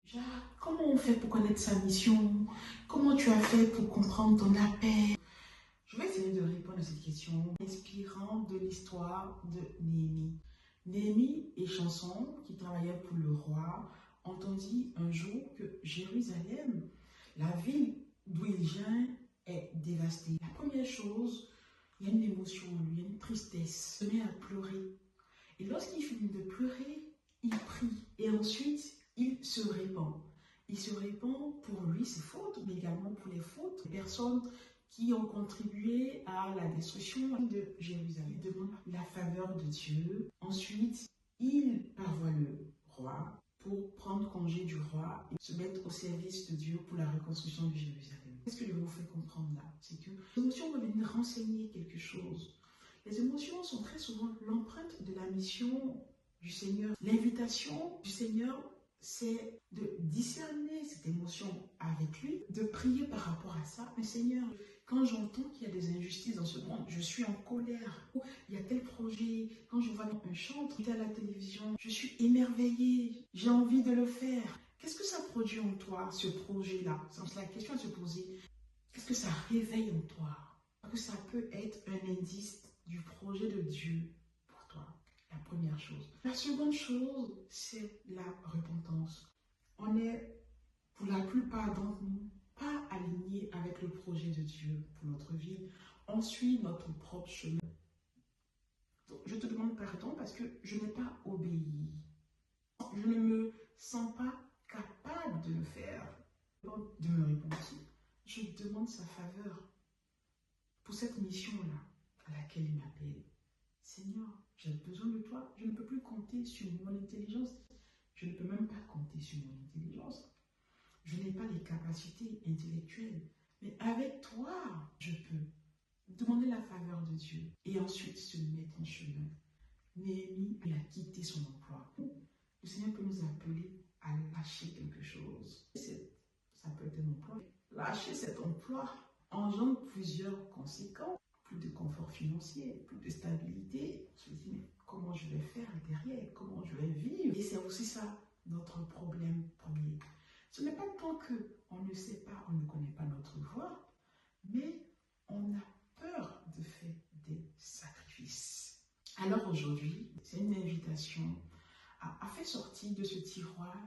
Jacques, comment on fait pour connaître sa mission? Comment tu as fait pour comprendre ton appel? Je vais essayer de répondre à cette question inspirante de l'histoire de Néhémie. Néhémie et Chanson, qui travaillaient pour le roi, entendit un jour que Jérusalem, la ville d'où il vient, est dévastée. La première chose, il y a une émotion en lui, il y a une tristesse. Il se met à pleurer. Et lorsqu'il finit de pleurer, il prie. Et ensuite, il se répand. Il se répand pour lui, ses fautes, mais également pour les fautes des personnes qui ont contribué à la destruction de Jérusalem. Il demande la faveur de Dieu. Ensuite, il parvoit le roi pour prendre congé du roi et se mettre au service de Dieu pour la reconstruction de Jérusalem. Qu'est-ce que je vous fais comprendre là? C'est que les émotions vont venir renseigner quelque chose. Les émotions sont très souvent l'empreinte de la mission du Seigneur. L'invitation du Seigneur, c'est de discerner cette émotion avec lui, de prier par rapport à ça. Mais Seigneur, quand j'entends qu'il y a des injustices dans ce monde, je suis en colère. Il y a tel projet, quand je vois un chantre à la télévision, je suis émerveillée, j'ai envie de le faire. Qu'est-ce que ça produit en toi, ce projet-là? C'est la question à se poser. Qu'est-ce que ça réveille en toi? Parce que ça peut être un indice du projet de Dieu pour toi. La première chose. La seconde chose, c'est la repentance. On est, pour la plupart d'entre nous, pas alignés avec le projet de Dieu pour notre vie. On suit notre propre chemin. Donc, je te demande pardon parce que je n'ai pas obéi. Je ne me sens pas capable de le faire, de me repentir. Je demande sa faveur pour cette mission-là à laquelle il m'appelle. Seigneur, j'ai besoin de toi. Je ne peux plus compter sur mon intelligence. Je ne peux même pas compter sur mon intelligence. Je n'ai pas les capacités intellectuelles. Mais avec toi, je peux demander la faveur de Dieu et ensuite se mettre en chemin. Néhémie, il a quitté son emploi. Le Seigneur peut nous appeler à lâcher quelque chose. Ça peut être un emploi. Lâcher cet emploi engendre plusieurs conséquences. Plus de confort financier, plus de stabilité. Je me dis, mais comment je vais faire derrière? Comment je vais vivre? Et c'est aussi ça, notre problème premier. Ce n'est pas tant qu'on ne sait pas, on ne connaît pas notre voie, mais on a peur de faire des sacrifices. Alors aujourd'hui, c'est une invitation à faire sortir de ce tiroir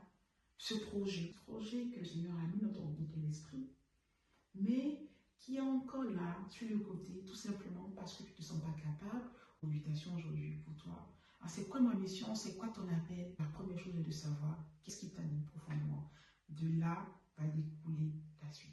ce projet que le Seigneur a mis dans ton l'esprit, mais qui est encore là, sur le côté, tout simplement parce que tu ne te sens pas capable. Invitation aujourd'hui pour toi. Alors, c'est quoi ma mission? C'est quoi ton appel? La première chose est de savoir qu'est-ce qui t'anime profondément. De là va découler la suite.